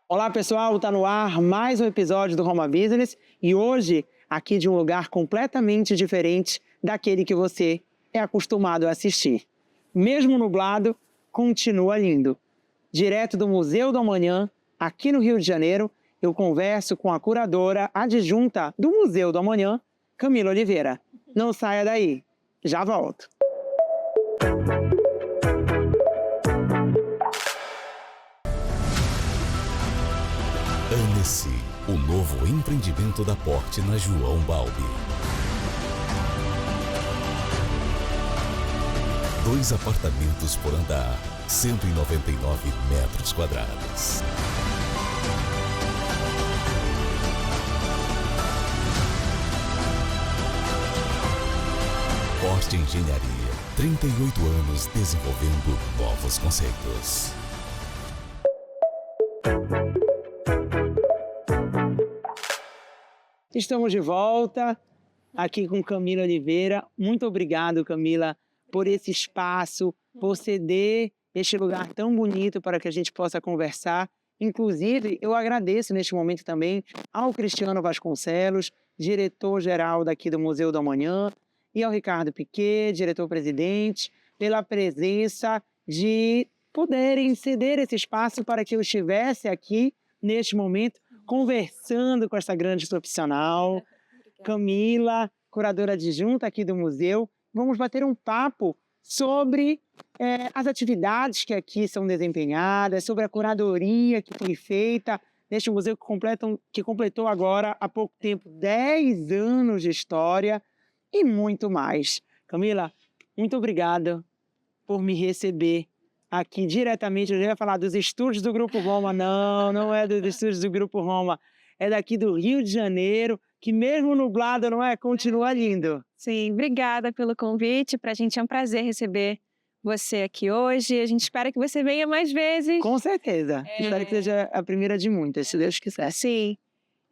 Olá pessoal, está no ar mais um episódio do Roma Business e hoje aqui de um lugar completamente diferente daquele que você é acostumado a assistir. Mesmo nublado, continua lindo. Direto do Museu do Amanhã, aqui no Rio de Janeiro, eu converso com a curadora adjunta do Museu do Amanhã, Camila Oliveira. Não saia daí, já volto. Annecy, o novo empreendimento da Porte na João Balbi. 2 apartamentos por andar, 199 metros quadrados. Porte Engenharia, 38 anos desenvolvendo novos conceitos. Estamos de volta aqui com Camila Oliveira. Muito obrigado, Camila, por esse espaço, por ceder este lugar tão bonito para que a gente possa conversar. Inclusive, eu agradeço neste momento também ao Cristiano Vasconcelos, diretor-geral daqui do Museu do Amanhã, e ao Ricardo Piquet, diretor-presidente, pela presença de poderem ceder esse espaço para que eu estivesse aqui, neste momento, conversando com essa grande profissional, Camila, curadora adjunta aqui do museu. Vamos bater um papo sobre as atividades que aqui são desempenhadas, sobre a curadoria que foi feita neste museu que completou agora, há pouco tempo, 10 anos de história e muito mais. Camila, muito obrigada por me receber aqui diretamente. Eu já ia falar dos estúdios do Grupo Roma. Não é dos estúdios do Grupo Roma. É daqui do Rio de Janeiro, que mesmo nublado, não é? Continua lindo. Sim, obrigada pelo convite. Para a gente é um prazer receber você aqui hoje. A gente espera que você venha mais vezes. Com certeza. Espero que seja a primeira de muitas, se Deus quiser. Sim.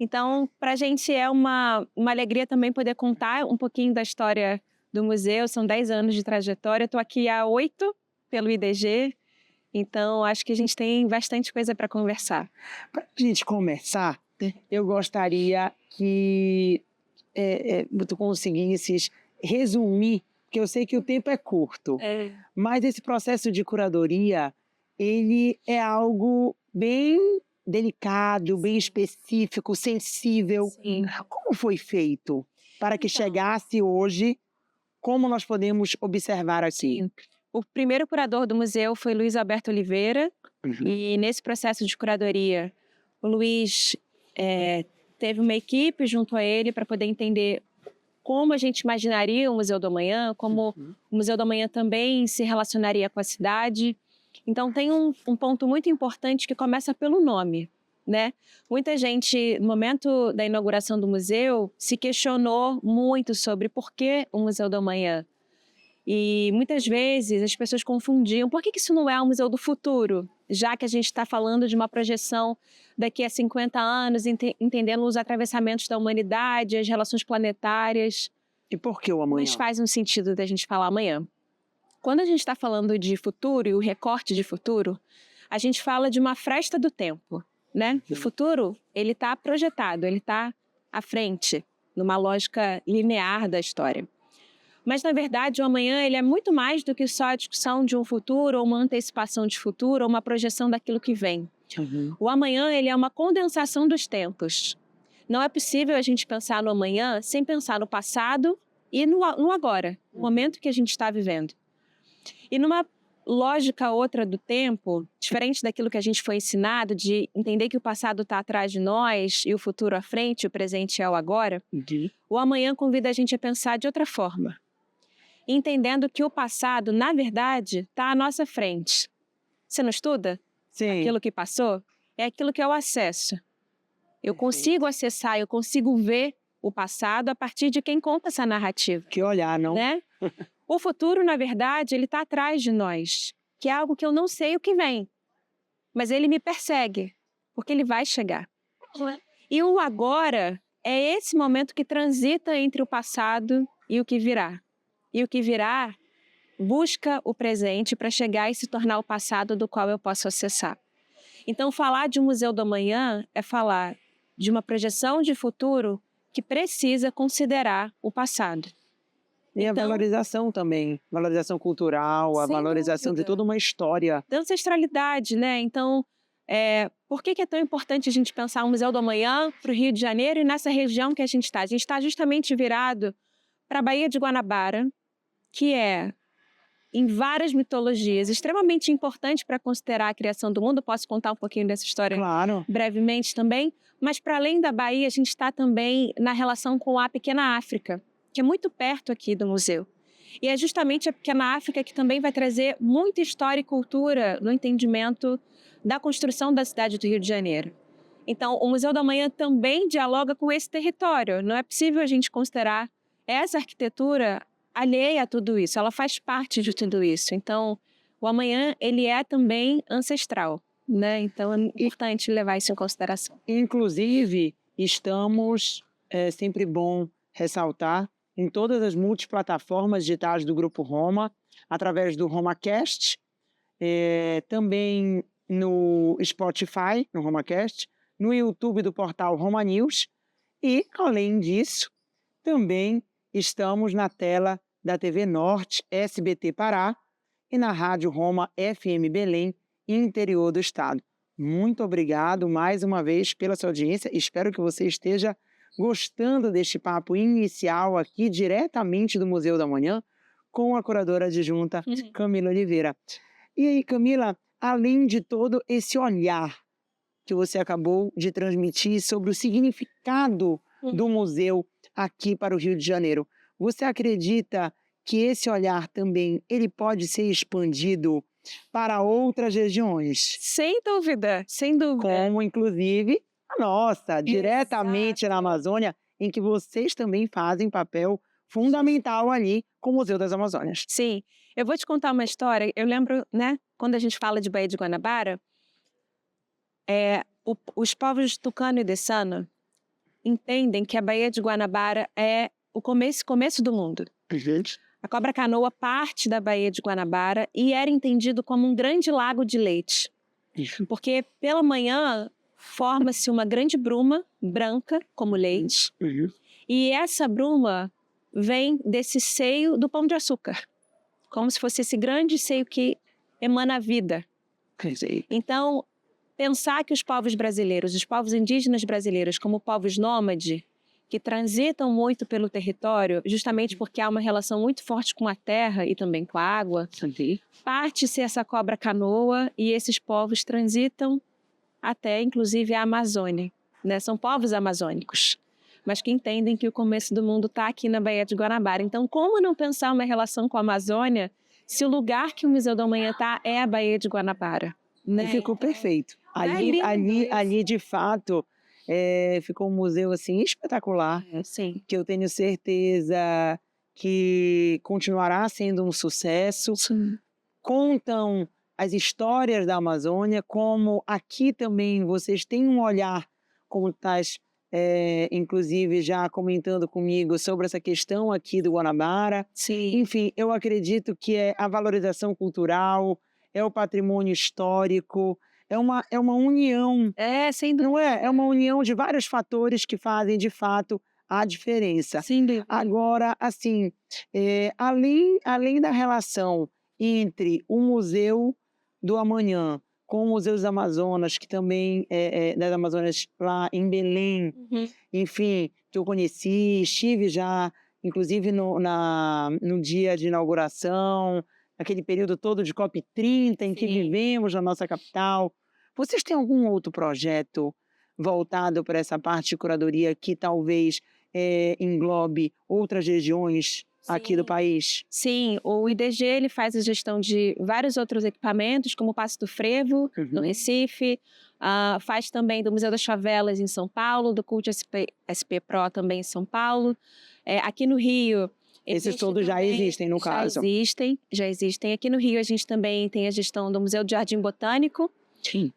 Então, para a gente é uma alegria também poder contar um pouquinho da história do museu. São 10 anos de trajetória. Estou aqui há 8 pelo IDG. Então, acho que a gente tem bastante coisa para conversar. Para a gente começar, eu gostaria que tu conseguisses resumir, porque eu sei que o tempo é curto, mas esse processo de curadoria, ele é algo bem delicado, bem específico, sensível. Sim. Como foi feito para que chegasse hoje, como nós podemos observar assim? O primeiro curador do museu foi Luiz Alberto Oliveira, e nesse processo de curadoria, o Luiz teve uma equipe junto a ele para poder entender como a gente imaginaria o Museu do Amanhã, como o Museu do Amanhã também se relacionaria com a cidade. Então tem um ponto muito importante que começa pelo nome, né? Muita gente, no momento da inauguração do museu, se questionou muito sobre por que o Museu do Amanhã. E muitas vezes as pessoas confundiam, por que isso não é um museu do futuro? Já que a gente está falando de uma projeção daqui a 50 anos, entendendo os atravessamentos da humanidade, as relações planetárias. E por que o amanhã? Mas faz um sentido da gente falar amanhã. Quando a gente está falando de futuro e o recorte de futuro, a gente fala de uma fresta do tempo, né? O futuro, ele está projetado, ele está à frente, numa lógica linear da história. Mas, na verdade, o amanhã ele é muito mais do que só a discussão de um futuro, ou uma antecipação de futuro, ou uma projeção daquilo que vem. O amanhã ele é uma condensação dos tempos. Não é possível a gente pensar no amanhã sem pensar no passado e no agora, no momento que a gente está vivendo. E numa lógica outra do tempo, diferente daquilo que a gente foi ensinado, de entender que o passado está atrás de nós e o futuro à frente, o presente é o agora, o amanhã convida a gente a pensar de outra forma. Entendendo que o passado, na verdade, está à nossa frente. Você não estuda? Sim. Aquilo que passou? É aquilo que é o acesso. Eu consigo acessar, eu consigo ver o passado a partir de quem conta essa narrativa. Que olhar, não? Né? O futuro, na verdade, ele está atrás de nós, que é algo que eu não sei o que vem. Mas ele me persegue, porque ele vai chegar. E o agora é esse momento que transita entre o passado e o que virá. E o que virá busca o presente para chegar e se tornar o passado do qual eu posso acessar. Então, falar de um Museu do Amanhã é falar de uma projeção de futuro que precisa considerar o passado. E a valorização também, valorização cultural, a Sem valorização de dúvida. toda uma história. Da ancestralidade, né? Então, por que é tão importante a gente pensar um Museu do Amanhã para o Rio de Janeiro e nessa região que a gente está? A gente está justamente virado para a Baía de Guanabara, que é, em várias mitologias, extremamente importante para considerar a criação do mundo. Posso contar um pouquinho dessa história Claro. brevemente também? Mas, para além da Bahia, a gente está também na relação com a Pequena África, que é muito perto aqui do museu. E é justamente a Pequena África que também vai trazer muita história e cultura no entendimento da construção da cidade do Rio de Janeiro. Então, o Museu do Amanhã também dialoga com esse território. Não é possível a gente considerar essa arquitetura alheia a tudo isso. Ela faz parte de tudo isso. Então, o amanhã, ele é também ancestral, né? Então, é importante levar isso em consideração. Inclusive, estamos, é sempre bom ressaltar, em todas as multiplataformas digitais do Grupo Roma, através do RomaCast, também no Spotify, no RomaCast, no YouTube do portal Roma News e, além disso, também estamos na tela da TV Norte, SBT Pará e na Rádio Roma FM Belém, interior do estado. Muito obrigado mais uma vez pela sua audiência. Espero que você esteja gostando deste papo inicial aqui diretamente do Museu da Manhã com a curadora adjunta Camila Oliveira. E aí, Camila, além de todo esse olhar que você acabou de transmitir sobre o significado do museu aqui para o Rio de Janeiro, você acredita que esse olhar também ele pode ser expandido para outras regiões? Sem dúvida, sem dúvida. Como, inclusive, a nossa, diretamente na Amazônia, em que vocês também fazem papel fundamental ali com o Museu das Amazônias. Sim. Eu vou te contar uma história. Eu lembro, né, quando a gente fala de Baía de Guanabara, os povos tucano e dessano entendem que a Baía de Guanabara é o começo do mundo. Gente. A cobra-canoa parte da Baía de Guanabara e era entendido como um grande lago de leite. Porque pela manhã forma-se uma grande bruma branca como leite. E essa bruma vem desse seio do Pão de Açúcar. Como se fosse esse grande seio que emana a vida. Então, pensar que os povos brasileiros, os povos indígenas brasileiros, como povos nômades, que transitam muito pelo território, justamente porque há uma relação muito forte com a terra e também com a água, parte-se essa cobra-canoa e esses povos transitam até, inclusive, a Amazônia. Né? São povos amazônicos, mas que entendem que o começo do mundo está aqui na Baía de Guanabara. Então, como não pensar uma relação com a Amazônia se o lugar que o Museu da Manhã está é a Baía de Guanabara? Né? Ficou perfeito. Ali, de fato, ficou um museu assim espetacular, Sim. que eu tenho certeza que continuará sendo um sucesso. Sim. Contam as histórias da Amazônia, como aqui também vocês têm um olhar, como estás inclusive já comentando comigo sobre essa questão aqui do Guanabara. Sim. Enfim, eu acredito que é a valorização cultural, é o patrimônio histórico, é uma união. Sem dúvida. Não é? É uma união de vários fatores que fazem, de fato, a diferença. Sem dúvida. Agora, assim, além da relação entre o Museu do Amanhã com o Museu das Amazonas, que também é das Amazonas lá em Belém, enfim, que eu conheci, estive já, inclusive no dia de inauguração, aquele período todo de COP30 em que vivemos na nossa capital. Vocês têm algum outro projeto voltado para essa parte de curadoria que talvez englobe outras regiões aqui do país? Sim, o IDG ele faz a gestão de vários outros equipamentos, como o Paço do Frevo, no Recife, faz também do Museu das Favelas em São Paulo, do Cult SP Pro também em São Paulo. Aqui no Rio... Esses todos já existem, no caso. Já existem. Aqui no Rio a gente também tem a gestão do Museu do Jardim Botânico,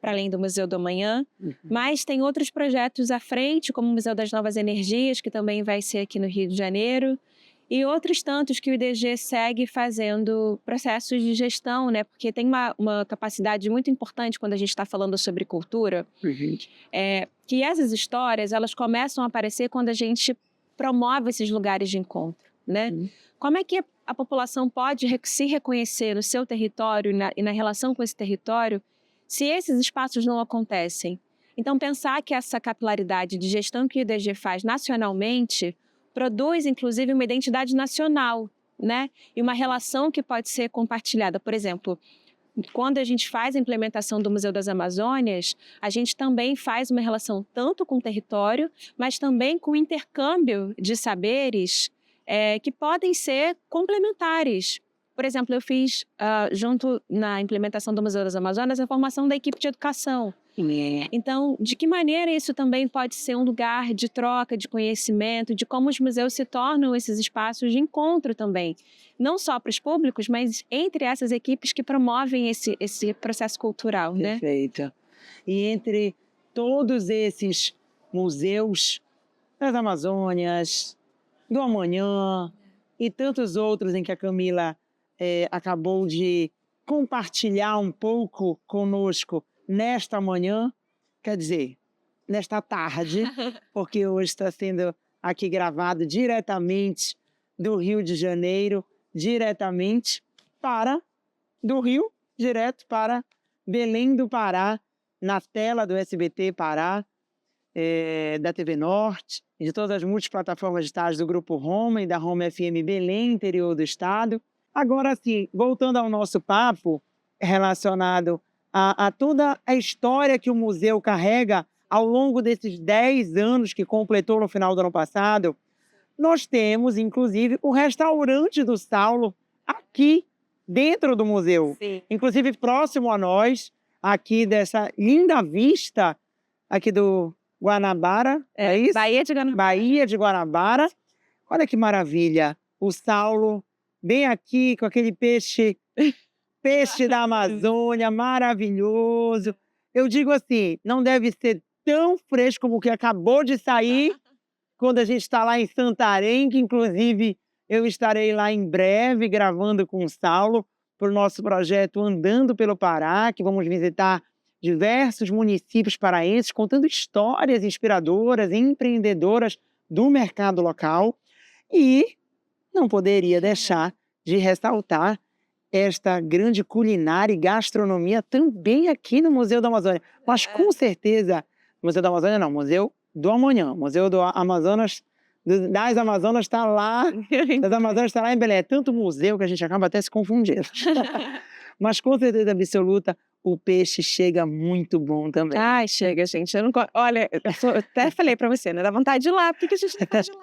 para além do Museu do Amanhã. Mas tem outros projetos à frente, como o Museu das Novas Energias, que também vai ser aqui no Rio de Janeiro. e outros tantos que o IDG segue fazendo processos de gestão, né? Porque tem uma capacidade muito importante quando a gente está falando sobre cultura, que essas histórias, elas começam a aparecer quando a gente promove esses lugares de encontro, né? Como é que a população pode se reconhecer no seu território e na relação com esse território se esses espaços não acontecem? Então, pensar que essa capilaridade de gestão que o IDG faz nacionalmente produz, inclusive, uma identidade nacional, né? E uma relação que pode ser compartilhada. Por exemplo, quando a gente faz a implementação do Museu das Amazônias, a gente também faz uma relação tanto com o território, mas também com o intercâmbio de saberes que podem ser complementares. Por exemplo, eu fiz, junto na implementação do Museu das Amazônias, a formação da equipe de educação. Então, de que maneira isso também pode ser um lugar de troca, de conhecimento, de como os museus se tornam esses espaços de encontro também, não só para os públicos, mas entre essas equipes que promovem esse processo cultural, né? Perfeito. E entre todos esses museus das Amazônias, do Amanhã e tantos outros em que a Camila acabou de compartilhar um pouco conosco nesta manhã, quer dizer, nesta tarde, porque hoje está sendo aqui gravado diretamente do Rio de Janeiro, diretamente do Rio, direto para Belém do Pará, na tela do SBT Pará, da TV Norte, de todas as multiplataformas digitais do Grupo Roma e da Roma FM Belém, interior do estado. Agora sim, voltando ao nosso papo relacionado a toda a história que o museu carrega ao longo desses 10 anos que completou no final do ano passado, nós temos, inclusive, o restaurante do Saulo aqui dentro do museu. Sim. Inclusive, próximo a nós, aqui dessa linda vista aqui do Guanabara, é isso? Baía de Guanabara. Baía de Guanabara. Olha que maravilha. O Saulo, bem aqui com aquele peixe da Amazônia, maravilhoso. Eu digo assim, não deve ser tão fresco como o que acabou de sair quando a gente está lá em Santarém, que inclusive eu estarei lá em breve gravando com o Saulo para o nosso projeto Andando pelo Pará, que vamos visitar diversos municípios paraenses, contando histórias inspiradoras, empreendedoras do mercado local. E não poderia deixar de ressaltar esta grande culinária e gastronomia também aqui no Museu da Amazônia. Mas com certeza, Museu da Amazônia não, Museu do Amanhã, Museu do Amazonas, das Amazonas está lá, das Amazonas está lá em Belém. É tanto museu que a gente acaba até se confundindo. Mas com certeza absoluta, o peixe chega muito bom também. Ai, chega, gente. Eu não... Olha, eu até falei pra você, né? Dá vontade de ir lá. Por que a gente não pode ir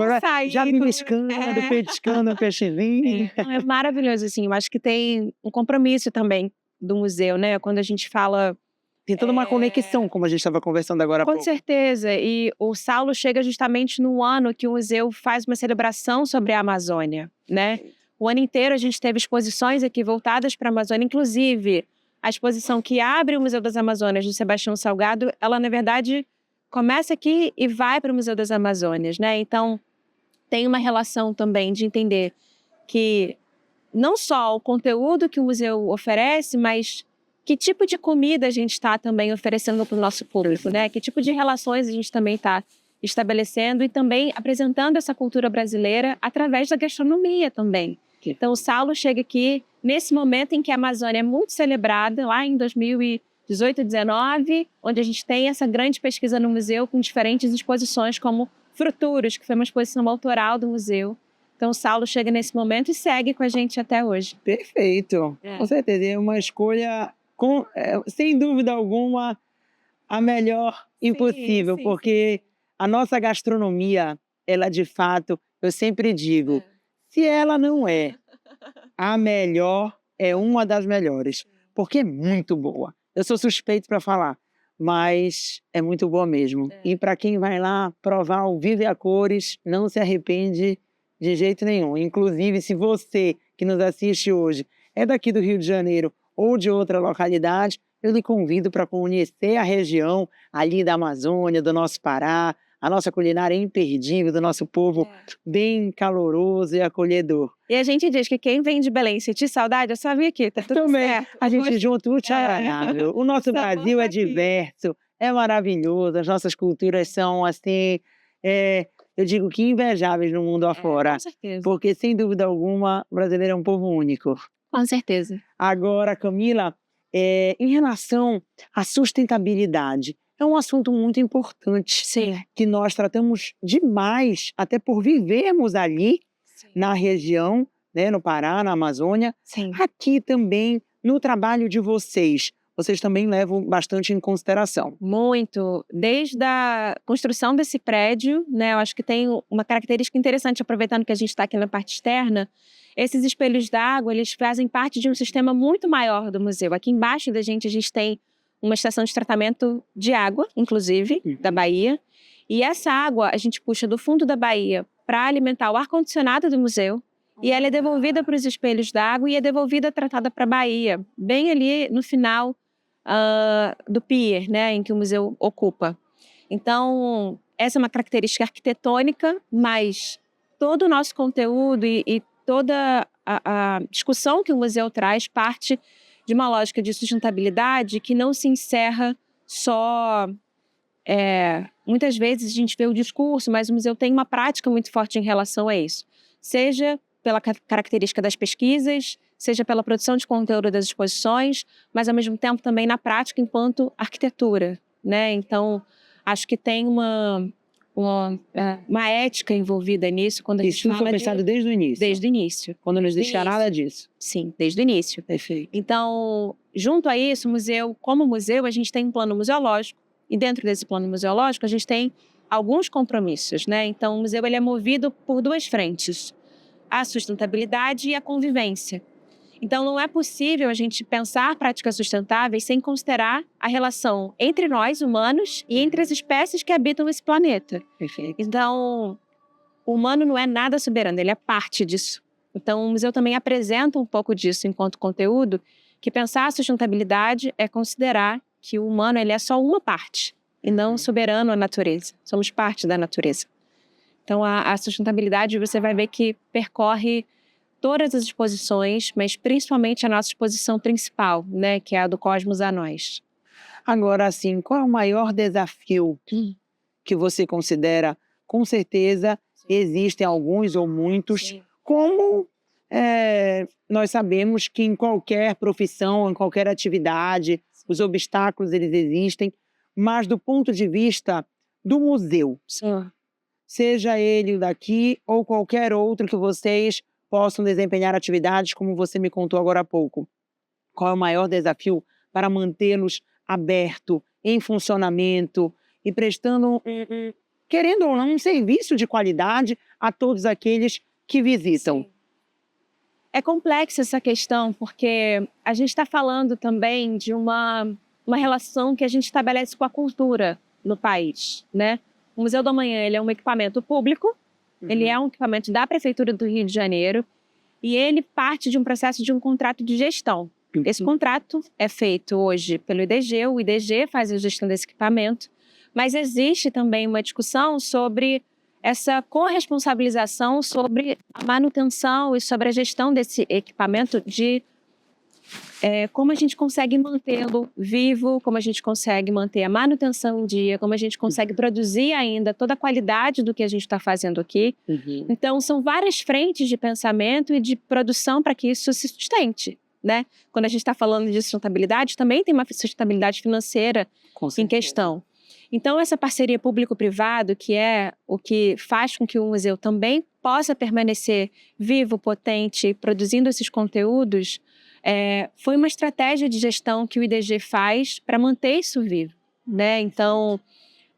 lá? Sair, já beliscando, petiscando o peixezinho. É maravilhoso, assim. Eu acho que tem um compromisso também do museu, né? Quando a gente fala... Tem toda uma conexão, como a gente estava conversando agora há pouco. Com certeza. E o Saulo chega justamente no ano que o museu faz uma celebração sobre a Amazônia, né? O ano inteiro a gente teve exposições aqui voltadas para a Amazônia, inclusive a exposição que abre o Museu das Amazônias do Sebastião Salgado, ela, na verdade, começa aqui e vai para o Museu das Amazônias, né? Então, tem uma relação também de entender que não só o conteúdo que o museu oferece, mas que tipo de comida a gente está também oferecendo para o nosso público, né? Que tipo de relações a gente também está estabelecendo e também apresentando essa cultura brasileira através da gastronomia também. Então, o Saulo chega aqui nesse momento em que a Amazônia é muito celebrada, lá em 2018, 2019, onde a gente tem essa grande pesquisa no museu com diferentes exposições, como Fruturos, que foi uma exposição autoral do museu. Então, o Saulo chega nesse momento e segue com a gente até hoje. Perfeito, com certeza. É uma escolha, sem dúvida alguma, a melhor impossível, porque a nossa gastronomia, ela de fato, eu sempre digo, se ela não é a melhor, é uma das melhores, porque é muito boa. Eu sou suspeito para falar, mas é muito boa mesmo. E para quem vai lá provar o Vive a Cores, não se arrepende de jeito nenhum. Inclusive, se você que nos assiste hoje é daqui do Rio de Janeiro ou de outra localidade, eu lhe convido para conhecer a região ali da Amazônia, do nosso Pará, a nossa culinária é imperdível, do nosso povo bem caloroso e acolhedor. E a gente diz que quem vem de Belém sentir saudade, é só vir aqui, tá tudo Também, certo. a gente Gosto- junto, muito agradável. O nosso Sabor Brasil é daqui. diverso, é maravilhoso, as nossas culturas são, assim, eu digo que invejáveis no mundo afora, Com certeza. porque, sem dúvida alguma, o brasileiro é um povo único. Com certeza. Agora, Camila, em relação à sustentabilidade, é um assunto muito importante, Sim. que nós tratamos demais, até por vivermos ali, na região, né, no Pará, na Amazônia, Sim. aqui também, no trabalho de vocês também levam bastante em consideração. Muito. Desde a construção desse prédio, né, eu acho que tem uma característica interessante, aproveitando que a gente está aqui na parte externa, esses espelhos d'água, eles fazem parte de um sistema muito maior do museu. Aqui embaixo da gente, a gente tem uma estação de tratamento de água, inclusive, da Bahia, e essa água a gente puxa do fundo da Bahia para alimentar o ar-condicionado do museu, e ela é devolvida para os espelhos d'água e é devolvida tratada para a Bahia, bem ali no final do pier, né, em que o museu ocupa. Então, essa é uma característica arquitetônica, mas todo o nosso conteúdo e toda a discussão que o museu traz parte de uma lógica de sustentabilidade que não se encerra só... muitas vezes a gente vê o discurso, mas o museu tem uma prática muito forte em relação a isso. Seja pela característica das pesquisas, seja pela produção de conteúdo das exposições, mas ao mesmo tempo também na prática enquanto arquitetura, né? Então, acho que tem uma ética envolvida nisso quando a gente Isso foi fala pensado desde o início. desde o início. Quando não existia Desde o nada disso. Sim, desde o início. Perfeito. Então, junto a isso, o museu, como museu, a gente tem um plano museológico, e dentro desse plano museológico a gente tem alguns compromissos, né? Então, o museu ele é movido por duas frentes: a sustentabilidade e a convivência. Então, não é possível a gente pensar práticas sustentáveis sem considerar a relação entre nós, humanos, e entre as espécies que habitam esse planeta. Perfeito. Então, o humano não é nada soberano, ele é parte disso. Então, o museu também apresenta um pouco disso enquanto conteúdo, que pensar a sustentabilidade é considerar que o humano ele é só uma parte, e não soberano à natureza. Somos parte da natureza. Então, a sustentabilidade, você vai ver que percorre todas as exposições, mas principalmente a nossa exposição principal, né, que é a do Cosmos a Nós. Agora, assim, qual é o maior desafio que você considera? Com certeza, existem alguns ou muitos, Sim. como nós sabemos que em qualquer profissão, em qualquer atividade, os obstáculos eles existem, mas do ponto de vista do museu, Sim. seja ele o daqui ou qualquer outro que vocês possam desempenhar atividades, como você me contou agora há pouco. Qual é o maior desafio para mantê-los aberto, em funcionamento e prestando, querendo ou não, um serviço de qualidade a todos aqueles que visitam? Sim. É complexa essa questão, porque a gente está falando também de uma relação que a gente estabelece com a cultura no país, né? O Museu do Amanhã ele é um equipamento público, ele é um equipamento da Prefeitura do Rio de Janeiro e ele parte de um processo de um contrato de gestão. Esse contrato é feito hoje pelo IDG, o IDG faz a gestão desse equipamento, mas existe também uma discussão sobre essa corresponsabilização sobre a manutenção e sobre a gestão desse equipamento, de como a gente consegue mantê-lo vivo, como a gente consegue manter a manutenção em dia, como a gente consegue produzir ainda toda a qualidade do que a gente está fazendo aqui. Então, são várias frentes de pensamento e de produção para que isso se sustente, né? Quando a gente está falando de sustentabilidade, também tem uma sustentabilidade financeira em questão. Então, essa parceria público-privado, que é o que faz com que o museu também possa permanecer vivo, potente, produzindo esses conteúdos, foi uma estratégia de gestão que o IDG faz para manter isso vivo, né? Então,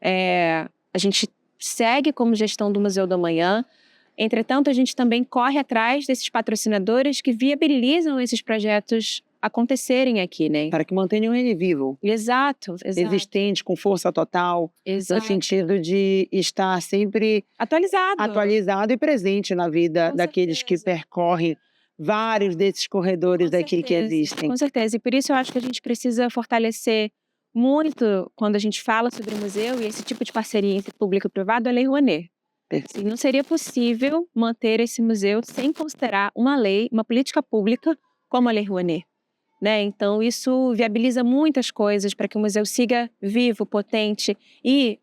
a gente segue como gestão do Museu do Amanhã. Entretanto, a gente também corre atrás desses patrocinadores que viabilizam esses projetos acontecerem aqui, né? Para que mantenham ele vivo. Exato. Existente, com força total, Exato. no sentido de estar sempre atualizado e presente na vida Com daqueles certeza. que percorrem vários desses corredores daqui que existem. Com certeza. E por isso eu acho que a gente precisa fortalecer muito, quando a gente fala sobre museu e esse tipo de parceria entre público e privado, é a Lei Rouanet. Assim, não seria possível manter esse museu sem considerar uma lei, uma política pública como a Lei Rouanet, né? Então, isso viabiliza muitas coisas para que o museu siga vivo, potente e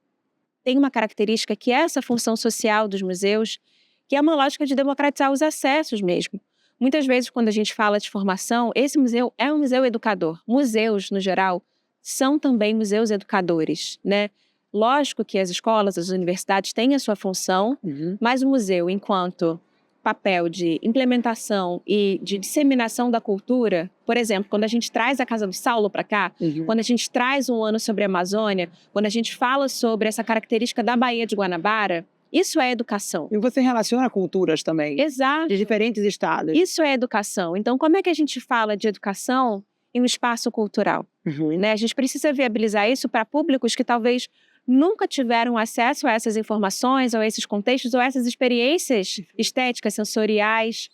tem uma característica que é essa função social dos museus, que é uma lógica de democratizar os acessos mesmo. Muitas vezes, quando a gente fala de formação, esse museu é um museu educador. Museus, no geral, são também museus educadores, né? Lógico que as escolas, as universidades têm a sua função, mas o museu, enquanto papel de implementação e de disseminação da cultura, por exemplo, quando a gente traz a Casa do Saulo para cá, quando a gente traz um ano sobre a Amazônia, quando a gente fala sobre essa característica da Baía de Guanabara, isso é educação. E você relaciona culturas também, Exato. de diferentes estados. Isso é educação. Então, como é que a gente fala de educação em um espaço cultural? Né? A gente precisa viabilizar isso para públicos que talvez nunca tiveram acesso a essas informações, ou a esses contextos, ou a essas experiências estéticas, sensoriais,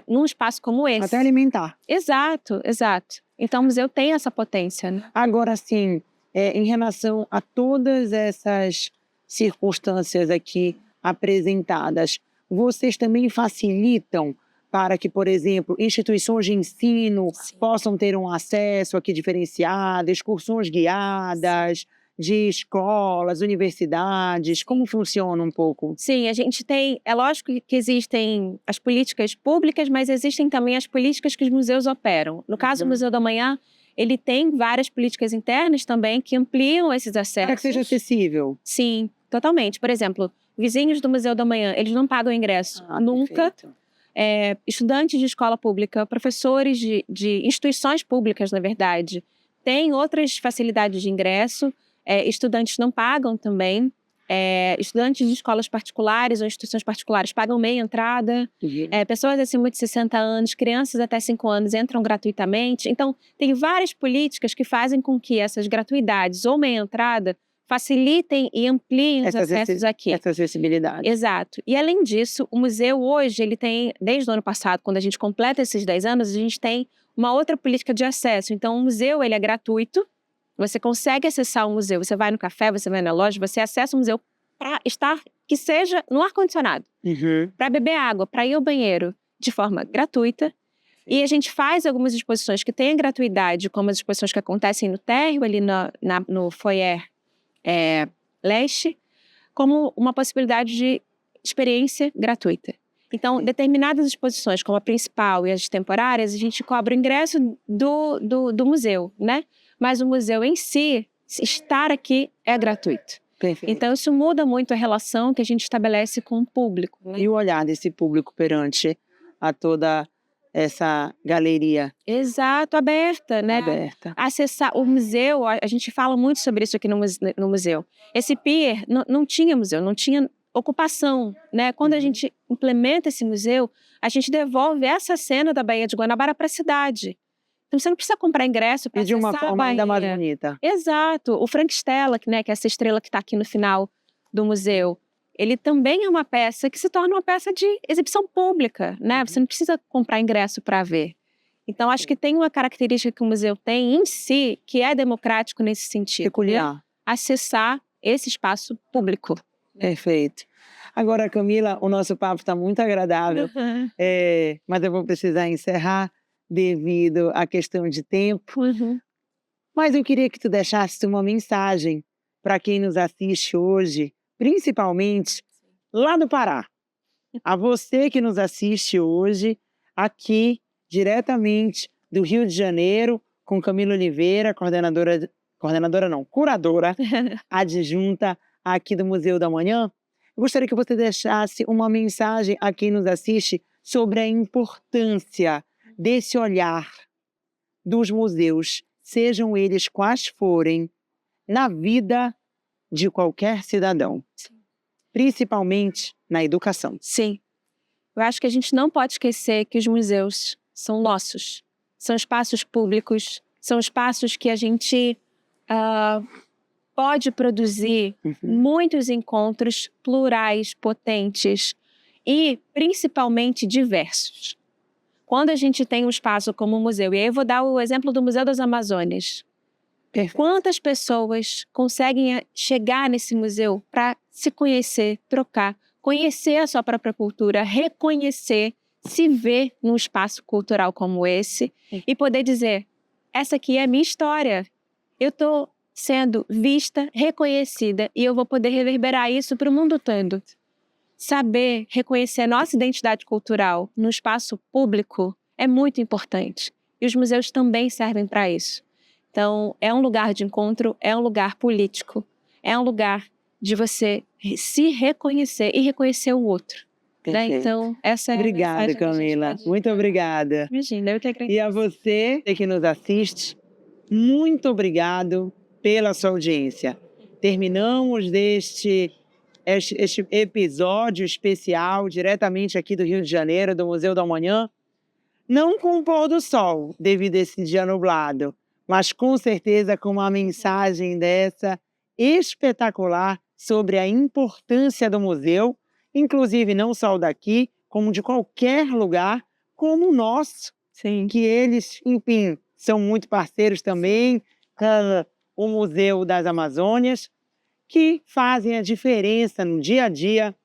num espaço como esse. Até alimentar. Exato, exato. Então, o museu tem essa potência, né? Agora, assim, em relação a todas essas circunstâncias aqui apresentadas, vocês também facilitam para que, por exemplo, instituições de ensino possam ter um acesso aqui diferenciado, excursões guiadas de escolas, universidades? Como funciona um pouco? Sim, a gente tem... É lógico que existem as políticas públicas, mas existem também as políticas que os museus operam. No caso do Museu da Manhã, ele tem várias políticas internas também que ampliam esses acessos. Para que seja acessível. Sim, totalmente. Por exemplo, vizinhos do Museu da Manhã, eles não pagam ingresso. Nunca. Perfeito. Estudantes de escola pública, professores de instituições públicas, na verdade, têm outras facilidades de ingresso. Estudantes não pagam também. Estudantes de escolas particulares ou instituições particulares pagam meia entrada. Pessoas acima de 60 anos, crianças até 5 anos entram gratuitamente. Então, tem várias políticas que fazem com que essas gratuidades ou meia entrada facilitem e ampliem os acessos aqui. Essa acessibilidade. Exato. E, além disso, o museu hoje, ele tem, desde o ano passado, quando a gente completa esses 10 anos, a gente tem uma outra política de acesso. Então, o museu, ele é gratuito. Você consegue acessar o museu, você vai no café, você vai na loja, você acessa o museu para estar, que seja no ar-condicionado, para beber água, para ir ao banheiro, de forma gratuita. E a gente faz algumas exposições que têm gratuidade, como as exposições que acontecem no térreo, ali no foyer leste, como uma possibilidade de experiência gratuita. Então, determinadas exposições, como a principal e as temporárias, a gente cobra o ingresso do museu, né? Mas o museu em si, estar aqui é gratuito. Perfeito. Então, isso muda muito a relação que a gente estabelece com o público, né? E o olhar desse público perante a toda essa galeria. Exato, aberta, né? Aberta. Acessar o museu, a gente fala muito sobre isso aqui no museu. Esse pier não tinha museu, não tinha ocupação, né? Quando a gente implementa esse museu, a gente devolve essa cena da Baía de Guanabara para a cidade. Então, você não precisa comprar ingresso para acessar a Baía. E de uma forma ainda mais bonita. Exato. O Frank Stella, que é essa estrela que está aqui no final do museu, ele também é uma peça que se torna uma peça de exibição pública, né? Você não precisa comprar ingresso para ver. Então, acho que tem uma característica que o museu tem em si, que é democrático nesse sentido. Peculiar. Né? Acessar esse espaço público. Perfeito. Agora, Camila, o nosso papo está muito agradável, mas eu vou precisar encerrar devido à questão de tempo. Mas eu queria que tu deixasse uma mensagem para quem nos assiste hoje, principalmente lá do Pará. A você que nos assiste hoje, aqui, diretamente do Rio de Janeiro, com Camila Oliveira, curadora adjunta aqui do Museu da Manhã. Eu gostaria que você deixasse uma mensagem a quem nos assiste sobre a importância desse olhar dos museus, sejam eles quais forem, na vida de qualquer cidadão, principalmente na educação. Sim. Eu acho que a gente não pode esquecer que os museus são nossos, são espaços públicos, são espaços que a gente pode produzir muitos encontros plurais, potentes e principalmente diversos. Quando a gente tem um espaço como o museu, e aí eu vou dar o exemplo do Museu das Amazônias. Perfeito. Quantas pessoas conseguem chegar nesse museu para se conhecer, trocar, conhecer a sua própria cultura, reconhecer, se ver num espaço cultural como esse e poder dizer, essa aqui é a minha história. Eu estou sendo vista, reconhecida e eu vou poder reverberar isso para o mundo todo. Saber reconhecer a nossa identidade cultural no espaço público é muito importante. E os museus também servem para isso. Então, é um lugar de encontro, é um lugar político, é um lugar de você se reconhecer e reconhecer o outro. Né? Perfeito. Então, essa é Obrigada, a mensagem que a gente Camila. pode- Muito obrigada. Imagina, eu te agradeço. E a você que nos assiste, muito obrigado pela sua audiência. Terminamos este episódio especial diretamente aqui do Rio de Janeiro, do Museu da Manhã, não com o pôr do sol, devido a esse dia nublado, mas com certeza com uma mensagem dessa espetacular sobre a importância do museu, inclusive não só o daqui, como de qualquer lugar, como o nosso, Sim. que eles, enfim, são muito parceiros também, como o Museu das Amazônias, que fazem a diferença no dia a dia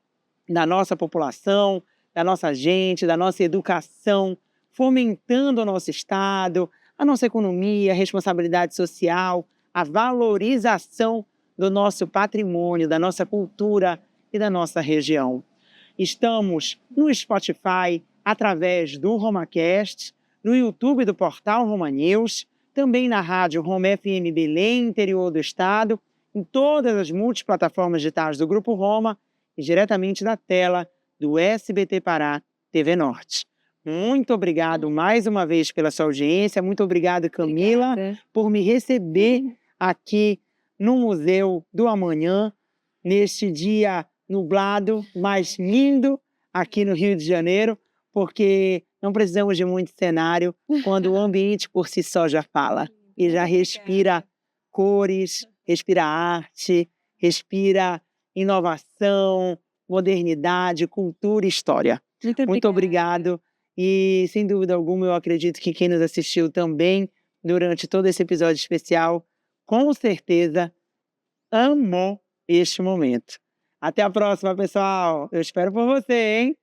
da nossa população, da nossa gente, da nossa educação, fomentando o nosso Estado, a nossa economia, a responsabilidade social, a valorização do nosso patrimônio, da nossa cultura e da nossa região. Estamos no Spotify, através do RomaCast, no YouTube do portal Roma News, também na rádio Roma FM Belém, interior do estado, em todas as multiplataformas digitais do Grupo Roma e diretamente da tela do SBT Pará TV Norte. Muito obrigado mais uma vez pela sua audiência, muito obrigado, Camila, Obrigada. por me receber aqui no Museu do Amanhã, neste dia nublado, mas lindo aqui no Rio de Janeiro, porque não precisamos de muito cenário quando o ambiente por si só já fala e já respira cores, respira arte, respira inovação, modernidade, cultura e história. Muito obrigado e, sem dúvida alguma, eu acredito que quem nos assistiu também durante todo esse episódio especial, com certeza, amou este momento. Até a próxima, pessoal. Eu espero por você, hein?